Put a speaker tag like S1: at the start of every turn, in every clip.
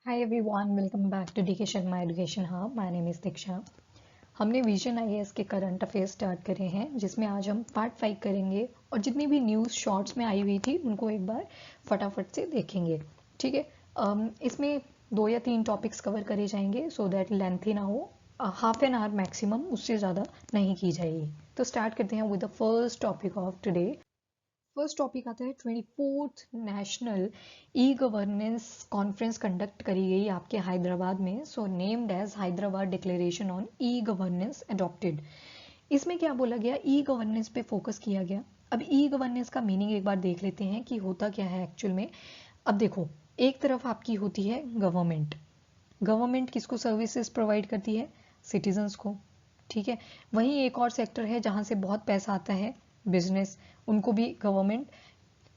S1: Hi everyone, welcome back to DK Sharma Education Hub. My name is Diksha. हमने vision IAS के current affairs start करे हैं जिसमें आज हम पार्ट 5 करेंगे और जितनी भी न्यूज़ शॉर्ट्स में आई हुई थी उनको एक बार फटाफट से देखेंगे। ठीक है। इसमें 2 या 3 टॉपिक्स कवर करे जाएंगे सो दैट लेंथी ना हो। हाफ एन आवर मैक्सिमम, उससे ज़्यादा नहीं की जाएगी। तो स्टार्ट करते हैं with the first topic of today. First topic आता है 24th national e governance conference conduct करी गई आपके हैदराबाद में। So named as Hyderabad declaration on e governance adopted. इसमें क्या बोला गया, ई गवर्नेंस पे फोकस किया गया। अब ई गवर्नेंस का मीनिंग एक बार देख लेते हैं कि होता क्या है एक्चुअल में। अब देखो, एक तरफ आपकी होती है गवर्नमेंट। गवर्नमेंट किसको सर्विसेज प्रोवाइड करती है? सिटीजन्स को। ठीक है। वहीं एक और सेक्टर है जहां से बहुत पैसा आता है, बिजनेस। उनको भी गवर्नमेंट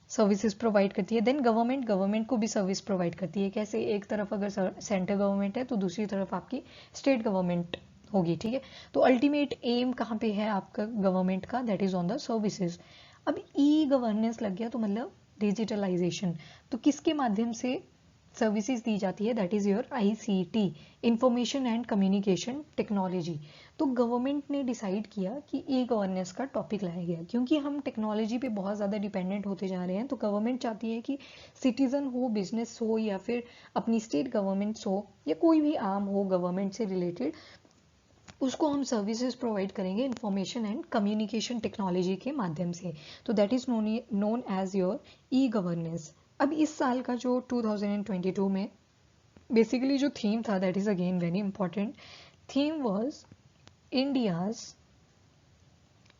S1: सर्विसेज प्रोवाइड करती है। देन गवर्नमेंट को भी सर्विस प्रोवाइड करती है। कैसे? एक तरफ अगर सेंट्रल गवर्नमेंट है तो दूसरी तरफ आपकी स्टेट गवर्नमेंट होगी। ठीक है। तो अल्टीमेट एम कहाँ पे है आपका गवर्नमेंट का? That is on the services. अब ई गवर्नेंस लग गया तो मतलब डिजिटलाइजेशन। तो किसके माध्यम से सर्विसेज दी जाती है? That is your ICT, information and communication technology. तो गवर्नमेंट ने डिसाइड किया कि ई गवर्नेंस का टॉपिक लाया गया क्योंकि हम टेक्नोलॉजी पे बहुत ज़्यादा डिपेंडेंट होते जा रहे हैं। तो गवर्नमेंट चाहती है कि सिटीजन हो, बिजनेस हो या फिर अपनी स्टेट गवर्नमेंट्स हो या कोई भी आर्म हो गवर्नमेंट से रिलेटेड, उसको हम सर्विसेज प्रोवाइड करेंगे इंफॉर्मेशन एंड कम्युनिकेशन टेक्नोलॉजी के माध्यम से। तो that is known as your e governance. अब इस साल का जो 2022 में बेसिकली जो थीम था, that is again very important. Theme was India's,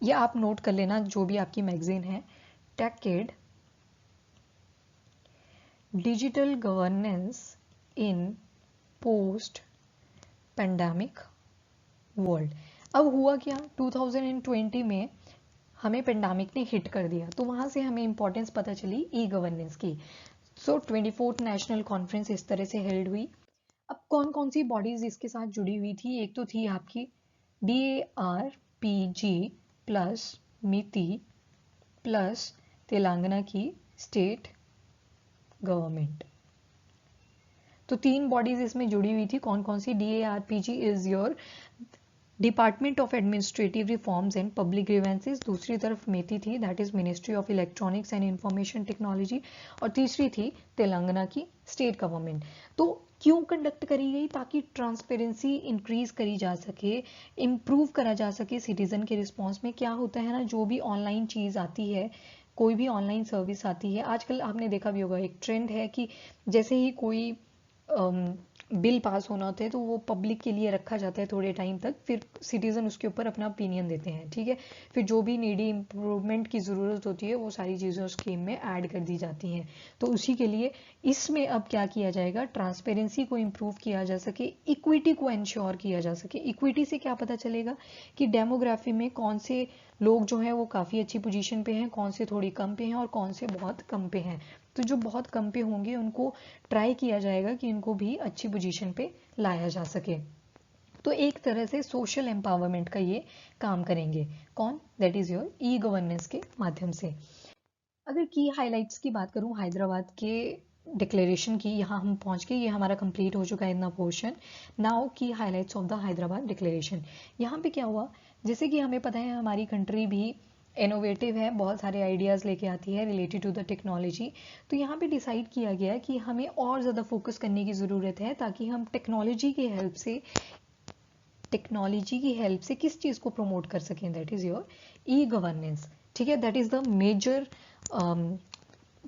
S1: या आप नोट कर लेना जो भी आपकी मैगजीन है, टेकिड डिजिटल गवर्नेंस इन पोस्ट पेंडेमिक वर्ल्ड। अब हुआ क्या, 2020 में हमें पेंडेमिक ने हिट कर दिया तो वहां से हमें इंपॉर्टेंस पता चली ई गवर्नेंस की। सो 24th नेशनल कॉन्फ्रेंस इस तरह से हेल्ड हुई। अब कौन कौन सी बॉडीज इसके साथ जुड़ी हुई थी? एक तो थी आपकी DARPG प्लस मिति प्लस तेलंगाना की स्टेट गवर्नमेंट। तो 3 बॉडीज इसमें जुड़ी हुई थी। कौन कौन सी? DARPG is your department of administrative reforms and public grievances. दूसरी तरफ मेथी थी, that is ministry of electronics and information technology. और तीसरी थी तेलंगाना की स्टेट गवर्नमेंट। तो क्यों कंडक्ट करी गई? ताकि ट्रांसपेरेंसी इंक्रीज करी जा सके, इम्प्रूव करा जा सके सिटीजन के रिस्पॉन्स में। क्या होता है ना, जो भी ऑनलाइन चीज आती है, कोई भी ऑनलाइन सर्विस आती है, आजकल आपने देखा भी होगा एक ट्रेंड है कि जैसे ही कोई बिल पास होना होता है तो वो पब्लिक के लिए रखा जाता है थोड़े टाइम तक, फिर सिटीजन उसके ऊपर अपना ओपिनियन देते हैं। ठीक है। फिर जो भी नीडी इम्प्रूवमेंट की ज़रूरत होती है वो सारी चीज़ें उस स्कीम में ऐड कर दी जाती हैं। तो उसी के लिए इसमें अब क्या किया जाएगा, ट्रांसपेरेंसी को इम्प्रूव किया जा सके, इक्विटी को इंश्योर किया जा सके। इक्विटी से क्या पता चलेगा कि डेमोग्राफी में कौन से लोग जो हैं वो काफ़ी अच्छी पोजीशन पे हैं, कौन से थोड़ी कम पे हैं और कौन से बहुत कम पे हैं। तो जो बहुत कम पे होंगे उनको ट्राई किया जाएगा कि इनको भी अच्छी पोजीशन पे लाया जा सके। तो एक तरह से सोशल एम्पावरमेंट का ये काम करेंगे। कौन? That is your e governance के माध्यम से। अगर की हाइलाइट्स की बात करूं हैदराबाद के डिक्लेरेशन की, यहाँ हम पहुंच के, ये हमारा कंप्लीट हो चुका है इतना पोर्शन। नाउ की highlights of the Hyderabad declaration. यहाँ पे क्या हुआ, जैसे कि हमें पता है हमारी कंट्री भी इनोवेटिव है, बहुत सारे आइडियाज़ लेके आती है रिलेटेड टू द टेक्नोलॉजी। तो यहाँ पे डिसाइड किया गया कि हमें और ज़्यादा फोकस करने की ज़रूरत है ताकि हम टेक्नोलॉजी की हेल्प से किस चीज़ को प्रमोट कर सकें? That is your e governance. ठीक है। That is the major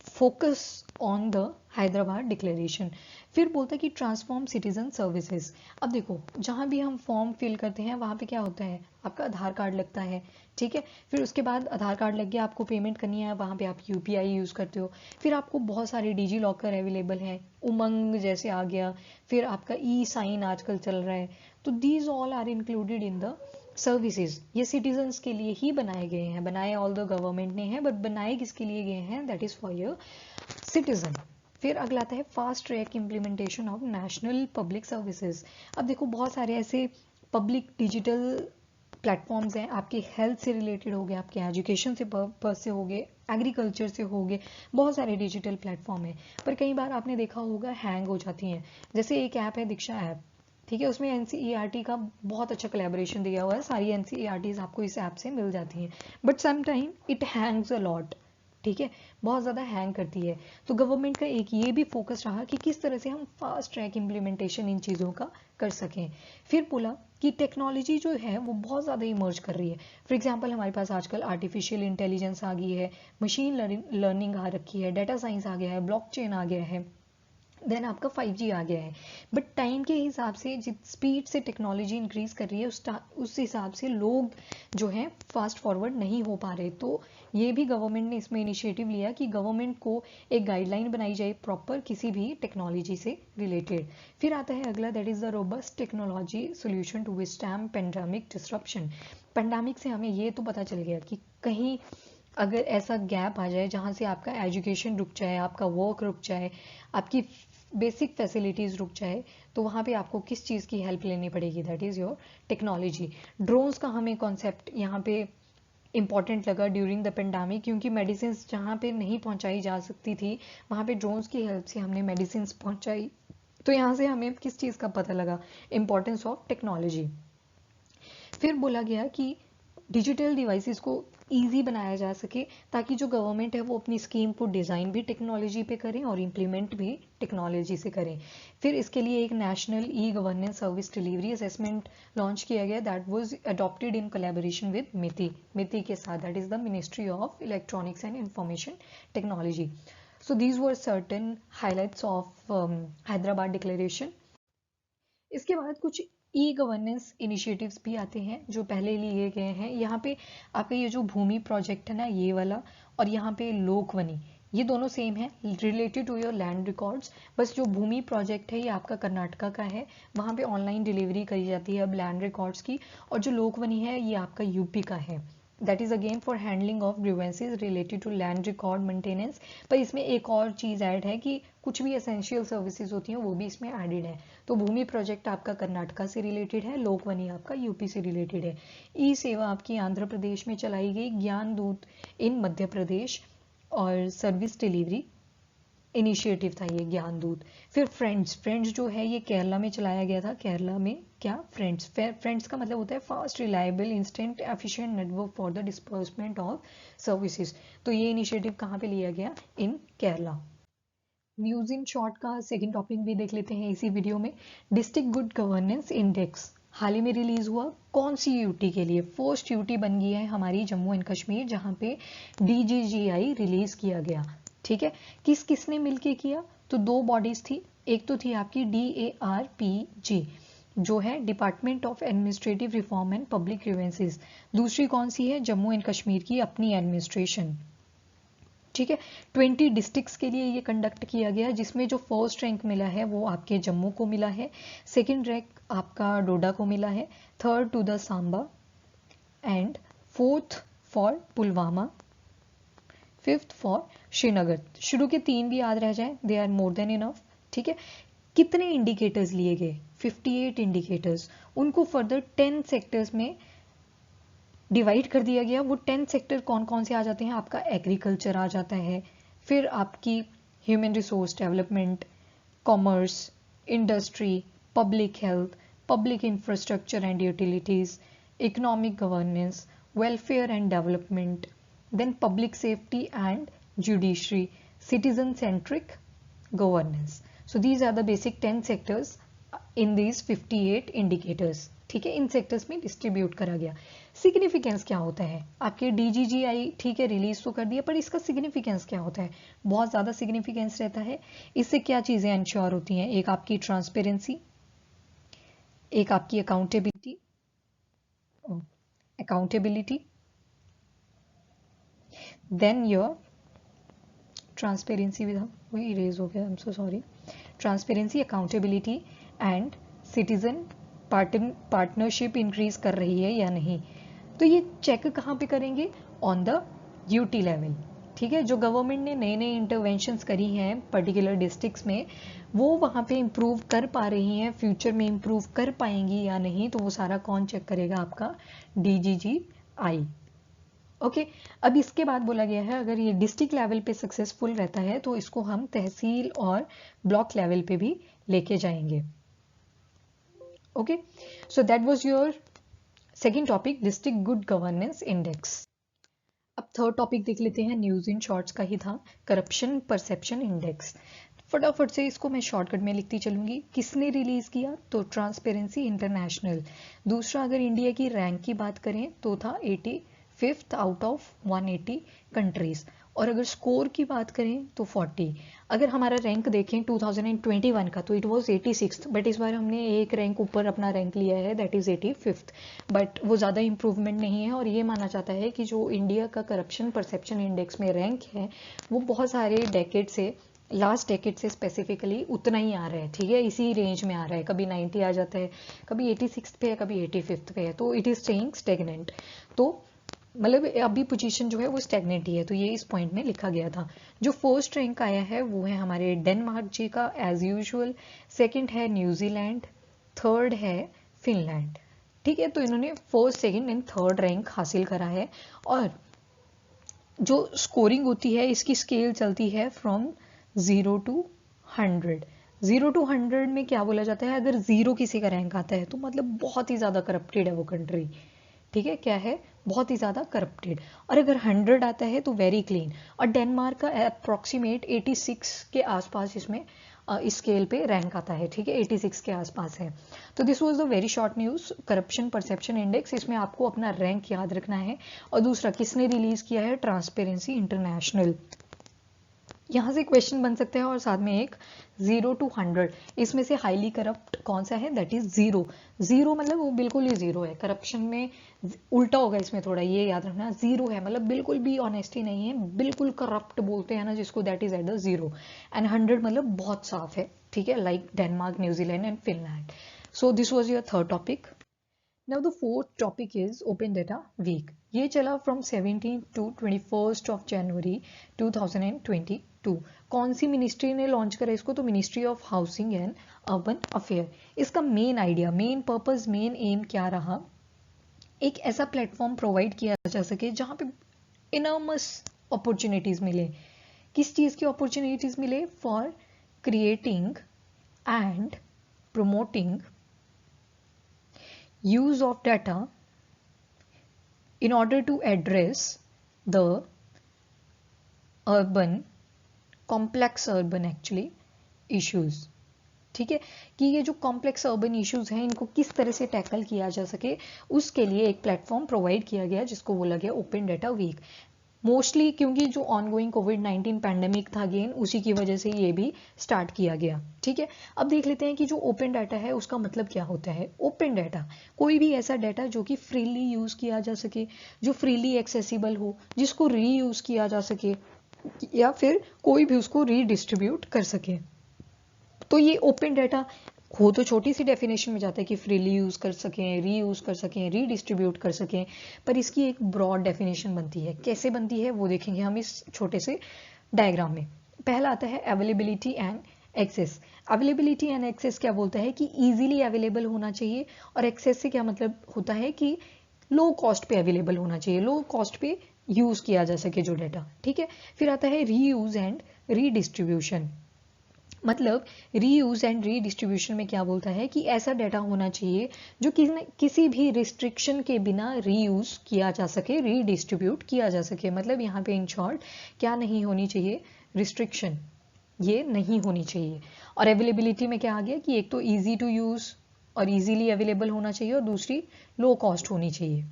S1: focus on the Hyderabad declaration. फिर बोलता है कि ट्रांसफॉर्म सिटीजन सर्विसेज। अब देखो, जहाँ भी हम फॉर्म फिल करते हैं वहाँ पे क्या होता है, आपका आधार कार्ड लगता है। ठीक है। फिर उसके बाद आधार कार्ड लग गया, आपको पेमेंट करनी है, वहाँ पे आप यूपीआई यूज़ करते हो। फिर आपको बहुत सारे डिजी लॉकर अवेलेबल हैं, उमंग जैसे आ गया, फिर आपका ई साइन आजकल चल रहा है। तो these all are included in the services. ये सिटीजन्स के लिए ही बनाए गए हैं, बनाए ऑल द गवर्नमेंट ने हैं, बट बनाए किसके लिए गए हैं? That is for your citizen. फिर अगला आता है fast track implementation of national public services. अब देखो, बहुत सारे ऐसे पब्लिक डिजिटल प्लेटफॉर्म्स हैं, आपके हेल्थ से रिलेटेड हो गए, आपके एजुकेशन से पर्पस से हो गए, एग्रीकल्चर से हो गए, बहुत सारे डिजिटल प्लेटफॉर्म हैं। पर कई बार आपने देखा होगा हैंग हो जाती हैं। जैसे एक ऐप है दीक्षा ऐप, ठीक है, उसमें एनसीईआरटी का बहुत अच्छा कोलैबोरेशन दिया हुआ है, सारी एनसीईआरटीज आपको इस ऐप से मिल जाती हैं, but some time it hangs a lot, ठीक है, बहुत ज़्यादा हैंग करती है। तो गवर्नमेंट का एक ये भी फोकस रहा कि किस तरह से हम फास्ट ट्रैक इम्प्लीमेंटेशन इन चीज़ों का कर सकें। फिर बोला कि टेक्नोलॉजी जो है वो बहुत ज़्यादा इमर्ज कर रही है। फॉर एग्जांपल हमारे पास आजकल आर्टिफिशियल इंटेलिजेंस आ गई है, मशीन लर्निंग आ रखी है, डाटा साइंस आ गया है, ब्लॉकचेन आ गया है, देन आपका 5G आ गया है। बट टाइम के हिसाब से जित स्पीड से टेक्नोलॉजी इंक्रीज कर रही है उस हिसाब से लोग जो हैं फास्ट फॉरवर्ड नहीं हो पा रहे। तो ये भी गवर्नमेंट ने इसमें इनिशिएटिव लिया कि गवर्नमेंट को एक गाइडलाइन बनाई जाए प्रॉपर किसी भी टेक्नोलॉजी से रिलेटेड। फिर आता है अगला, that is the robust technology solution to withstand pandemic disruption. Pandemic से हमें ये तो पता चल गया कि कहीं अगर ऐसा गैप आ जाए जहाँ से आपका एजुकेशन रुक जाए, आपका वर्क रुक जाए, आपकी बेसिक फैसिलिटीज़ रुक जाए, तो वहाँ पे आपको किस चीज़ की हेल्प लेनी पड़ेगी, that is your technology. Drones का हमें कॉन्सेप्ट यहाँ पे इम्पॉर्टेंट लगा ड्यूरिंग द पेंडेमिक, क्योंकि मेडिसिन जहाँ पे नहीं पहुँचाई जा सकती थी वहाँ पे ड्रोन्स की हेल्प से हमने मेडिसिन पहुँचाई। तो यहाँ से हमें किस चीज़ का पता लगा, इम्पॉर्टेंस ऑफ टेक्नोलॉजी। फिर बोला गया कि डिजिटल डिवाइसेस को ईजी बनाया जा सके, ताकि जो गवर्नमेंट है वो अपनी स्कीम को डिज़ाइन भी टेक्नोलॉजी पे करें और इम्प्लीमेंट भी टेक्नोलॉजी से करें। फिर इसके लिए एक national e governance service delivery assessment launch किया गया, that was adopted in collaboration with मिति के साथ, that is the ministry of electronics and information technology. So these were certain highlights of Hyderabad declaration. इसके बाद कुछ ई गवर्नेंस इनिशिएटिव्स भी आते हैं जो पहले लिए गए हैं। यहाँ पे आपका ये जो भूमि प्रोजेक्ट है ना, ये वाला, और यहाँ पे लोकवनी, ये दोनों सेम है, related to your land records. बस जो भूमि प्रोजेक्ट है ये आपका कर्नाटका का है, वहाँ पे ऑनलाइन डिलीवरी करी जाती है अब लैंड रिकॉर्ड्स की, और जो लोकवनी है ये आपका यूपी का है, that is again for handling of grievances related to land record maintenance. पर इसमें एक और चीज़ ऐड है कि कुछ भी एसेंशियल सर्विसेज होती हैं वो भी इसमें एडेड है। तो भूमि प्रोजेक्ट आपका कर्नाटका से रिलेटेड है, लोकवनी आपका यूपी से रिलेटेड है। ई सेवा आपकी आंध्र प्रदेश में चलाई गई, ज्ञान दूत इन मध्य प्रदेश, और सर्विस डिलीवरी इनिशिएटिव था ये ज्ञान दूत। फिर फ्रेंड्स जो है ये केरला में चलाया गया था। केरला में क्या, फ्रेंड्स का मतलब होता है fast, reliable, instant, efficient network for the disbursement of services. तो ये इनिशिएटिव कहाँ पे लिया गया, इन केरला। न्यूज इन शॉर्ट का सेकंड टॉपिक भी देख लेते हैं इसी वीडियो में। डिस्ट्रिक्ट गुड गवर्नेंस इंडेक्स हाल ही में रिलीज हुआ, कौन सी यूटी के लिए, फर्स्ट यूटी बन गई है हमारी जम्मू एंड कश्मीर, जहां पे DGGI रिलीज किया गया, ठीक है। किसने मिलके किया, तो दो बॉडीज थी, एक तो थी आपकी DARPG जो है department of administrative reform and public grievances, दूसरी कौन सी है, जम्मू एंड कश्मीर की अपनी एडमिनिस्ट्रेशन, ठीक है। 20 डिस्ट्रिक्ट्स के लिए ये कंडक्ट किया गया, जिसमें जो फर्स्ट रैंक मिला है वो आपके जम्मू को मिला है, सेकंड रैंक आपका डोडा को मिला है, third to the Samba, and fourth for Pulwama, fifth for Srinagar. शुरू के 3 भी याद रह जाए, they are more than enough, ठीक है। कितने इंडिकेटर्स लिए गए, 58 इंडिकेटर्स, उनको फर्दर 10 सेक्टर्स में डिवाइड कर दिया गया। वो 10 सेक्टर कौन कौन से आ जाते हैं, आपका एग्रीकल्चर आ जाता है, फिर आपकी human resource development, commerce, industry, public health, public infrastructure and utilities, economic governance, welfare and development, then public safety and judiciary, citizen centric governance. So these are the basic 10 sectors in these 58 indicators, ठीक है। इन sectors में distribute करा गया। Significance क्या होता है, आपके DGGI ठीक है रिलीज तो कर दिया, पर इसका सिग्निफिकेंस क्या होता है, बहुत ज़्यादा सिग्निफिकेंस रहता है। इससे क्या चीज़ें इंश्योर होती हैं, एक आपकी ट्रांसपेरेंसी, एक आपकी अकाउंटेबिलिटी, देन योर ट्रांसपेरेंसी वही इरेज हो गया, I am so sorry, transparency, accountability and citizen partnership increase कर रही है या नहीं। तो ये चेक कहाँ पे करेंगे, ऑन द ड्यूटी लेवल, ठीक है, जो गवर्नमेंट ने नए नए इंटरवेंशंस करी हैं पर्टिकुलर डिस्ट्रिक्ट्स में, वो वहाँ पे इम्प्रूव कर पा रही हैं, फ्यूचर में इम्प्रूव कर पाएंगी या नहीं, तो वो सारा कौन चेक करेगा? आपका DGGI। ओके, अब इसके बाद बोला गया है अगर ये डिस्ट्रिक्ट लेवल पे सक्सेसफुल रहता है तो इसको हम तहसील और ब्लॉक लेवल पे भी लेके जाएंगे। Okay, so that was your second topic, district good governance index. अब थर्ड टॉपिक देख लेते हैं, न्यूज इन शॉर्ट्स का ही था, करप्शन परसेप्शन इंडेक्स। फटाफट से इसको मैं शॉर्टकट में लिखती चलूंगी। किसने रिलीज किया? तो ट्रांसपेरेंसी इंटरनेशनल। दूसरा, अगर इंडिया की रैंक की बात करें तो था 85th आउट ऑफ 180 कंट्रीज, और अगर स्कोर की बात करें तो 40। अगर हमारा रैंक देखें 2021 का तो इट वाज 86th, बट इस बार हमने एक रैंक ऊपर अपना रैंक लिया है, दैट इज 85th, बट वो ज़्यादा इंप्रूवमेंट नहीं है। और ये माना जाता है कि जो इंडिया का करप्शन परसेप्शन इंडेक्स में रैंक है वो बहुत सारे डेकेड से, लास्ट डेकेड से स्पेसिफिकली उतना ही आ रहा है, ठीक है, इसी रेंज में आ रहा है, कभी 90 आ जाता है, कभी 86 पे है, कभी 85 पे है, तो इट इज स्टेइंग स्टेगनेंट। तो मतलब अभी पोजीशन जो है वो स्टेगनेंट ही है, तो ये इस पॉइंट में लिखा गया था। जो फर्स्ट रैंक आया है वो है हमारे डेनमार्क जी का एज यूजुअल, सेकंड है न्यूजीलैंड, थर्ड है फिनलैंड। ठीक है, तो इन्होंने first second and third rank हासिल करा है। और जो स्कोरिंग होती है इसकी स्केल चलती है फ्रॉम 0 to 100। 0 to 100 में क्या बोला जाता है? अगर 0 किसी का रैंक आता है तो मतलब बहुत ही ज़्यादा करप्टेड है वो कंट्री, ठीक है, क्या है? बहुत ही ज़्यादा करप्टेड। और अगर 100 आता है तो वेरी क्लीन। और डेनमार्क का अप्रॉक्सीमेट 86 के आसपास इसमें इस स्केल पे रैंक आता है, ठीक है, 86 के आसपास है। तो this was the very short news, corruption perception index. इसमें आपको अपना रैंक याद रखना है। और दूसरा, किसने रिलीज किया है? Transparency international. यहाँ से क्वेश्चन बन सकते हैं, और साथ में एक 0 to 100, इसमें से हाईली करप्ट कौन सा है? That is 0। 0 मतलब वो बिल्कुल ही 0 है, करप्शन में उल्टा होगा इसमें, थोड़ा ये याद रखना। 0 है मतलब बिल्कुल भी ऑनेस्टी नहीं है, बिल्कुल करप्ट बोलते हैं ना जिसको, that is at the 0। And 100 मतलब बहुत साफ है, ठीक है, like Denmark, New Zealand and Finland. So this was your third topic. Now the fourth topic is Open Data Week. ये चला from 17th to 21st of January 2022। कौन सी मिनिस्ट्री ने लॉन्च करा इसको? तो ministry of housing and urban affair. इसका main idea, main purpose, main aim क्या रहा? एक ऐसा प्लेटफॉर्म प्रोवाइड किया जा सके जहाँ पे इनॉर्मस अपॉर्चुनिटीज मिले। किस चीज़ की अपॉर्चुनिटीज मिले? For creating and promoting use of data in order to address the urban, complex urban actually issues। ठीक है, कि ये जो कॉम्प्लेक्स अर्बन इश्यूज हैं इनको किस तरह से टैकल किया जा सके, उसके लिए एक प्लेटफॉर्म प्रोवाइड किया गया जिसको बोला गया ओपन डेटा वीक। मोस्टली क्योंकि जो ऑनगोइंग कोविड-19 पैंडेमिक था अगेन, उसी की वजह से ये भी स्टार्ट किया गया। ठीक है, अब देख लेते हैं कि जो ओपन डाटा है उसका मतलब क्या होता है। ओपन डाटा कोई भी ऐसा डाटा जो कि फ्रीली यूज किया जा सके, जो फ्रीली एक्सेसिबल हो, जिसको रीयूज किया जा सके, या फिर कोई भी उसको रीडिस्ट्रीब्यूट कर सके। तो ये ओपन डाटा हो तो छोटी सी डेफिनेशन में जाता है कि फ्रीली यूज कर सकें, रीयूज कर सकें, रीडिस्ट्रीब्यूट कर सकें, पर इसकी एक ब्रॉड डेफिनेशन बनती है। कैसे बनती है वो देखेंगे हम इस छोटे से डायग्राम में। पहला आता है availability and access. Availability and access क्या बोलता है कि इजीली अवेलेबल होना चाहिए, और एक्सेस से क्या मतलब होता है कि लो कॉस्ट पे अवेलेबल होना चाहिए, लो कॉस्ट पे यूज किया जा सके जो डाटा। ठीक है, फिर आता है रीयूज एंड रीडिस्ट्रीब्यूशन। मतलब रीयूज एंड रीडिस्ट्रीब्यूशन में क्या बोलता है कि ऐसा डाटा होना चाहिए जो किसी भी रिस्ट्रिक्शन के बिना रीयूज किया जा सके, रीडिस्ट्रीब्यूट किया जा सके। मतलब यहाँ पे इन शॉर्ट क्या नहीं होनी चाहिए? रिस्ट्रिक्शन ये नहीं होनी चाहिए। और अवेलेबिलिटी में क्या आ गया कि एक तो ईजी टू यूज और इजीली अवेलेबल होना चाहिए, और दूसरी लो कॉस्ट होनी चाहिए।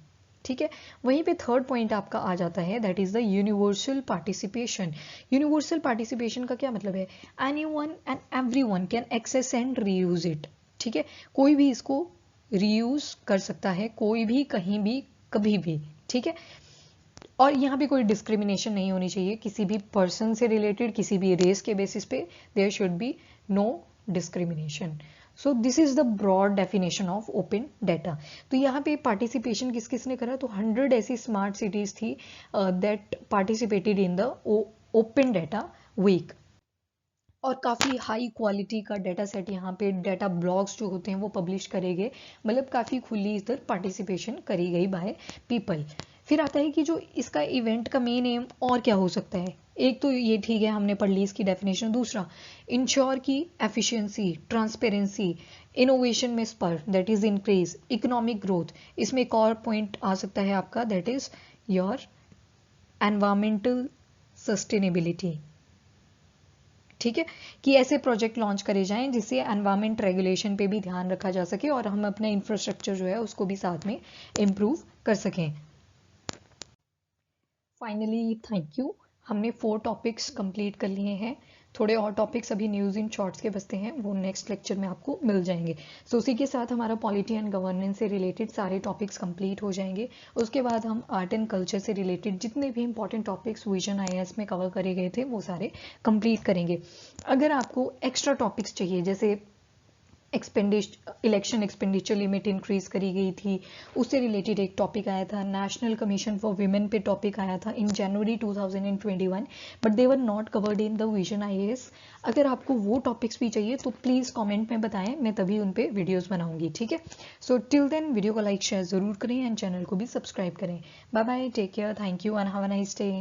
S1: ठीक है, वहीं पे थर्ड पॉइंट आपका आ जाता है, that is the universal participation. Universal participation का क्या मतलब है? Anyone and everyone can access and reuse it. ठीक है, कोई भी इसको रीयूज कर सकता है, कोई भी, कहीं भी, कभी भी। ठीक है, और यहाँ पे कोई डिस्क्रिमिनेशन नहीं होनी चाहिए किसी भी पर्सन से रिलेटेड, किसी भी रेस के बेसिस पे। There should be no discrimination. So this is the broad definition of open data. तो यहाँ पे पार्टिसिपेशन किस किसने करा, तो 100 ऐसी स्मार्ट सिटीज थी that participated in the open data week. और काफ़ी हाई क्वालिटी का डाटा सेट यहाँ पे डाटा ब्लॉग्स जो होते हैं वो पब्लिश करे गए, मतलब काफ़ी खुली इधर पार्टिसिपेशन करी गई बाय पीपल। फिर आता है कि जो इसका इवेंट का मेन एम और क्या हो सकता है। एक तो ये ठीक है, हमने पढ़ ली इसकी डेफिनेशन। दूसरा, इंश्योर की एफिशिएंसी, ट्रांसपेरेंसी, इनोवेशन में spur that is increase, economic growth. इसमें एक और पॉइंट आ सकता है आपका, that is your environmental sustainability. ठीक है, कि ऐसे प्रोजेक्ट लॉन्च करे जाएं जिससे एनवायरमेंट रेगुलेशन पे भी ध्यान रखा जा सके और हम अपना इंफ्रास्ट्रक्चर जो है उसको भी साथ में इम्प्रूव कर सकें। फाइनली थैंक यू, हमने 4 टॉपिक्स कंप्लीट कर लिए हैं। थोड़े और टॉपिक्स अभी न्यूज़ इन शॉर्ट्स के बसते हैं, वो नेक्स्ट लेक्चर में आपको मिल जाएंगे। सो उसी के साथ हमारा पॉलिटी एंड गवर्नेंस से रिलेटेड सारे टॉपिक्स कंप्लीट हो जाएंगे। उसके बाद हम आर्ट एंड कल्चर से रिलेटेड जितने भी इंपॉर्टेंट टॉपिक्स विजन आईएएस में कवर करे गए थे वो सारे कंप्लीट करेंगे। अगर आपको एक्स्ट्रा टॉपिक्स चाहिए, जैसे इलेक्शन एक्सपेंडिचर लिमिट इंक्रीज करी गई थी, उससे रिलेटेड एक टॉपिक आया था। नेशनल कमीशन फॉर विमेन पे टॉपिक आया था इन जनवरी 2021, but they were not covered in the vision IAS. अगर आपको वो टॉपिक्स भी चाहिए तो प्लीज़ कमेंट में बताएं, मैं तभी उन पे वीडियोस बनाऊंगी। ठीक है, सो टिल देन वीडियो को लाइक शेयर जरूर करें एंड चैनल को भी सब्सक्राइब करें। Bye bye, take care, thank you and have a nice day.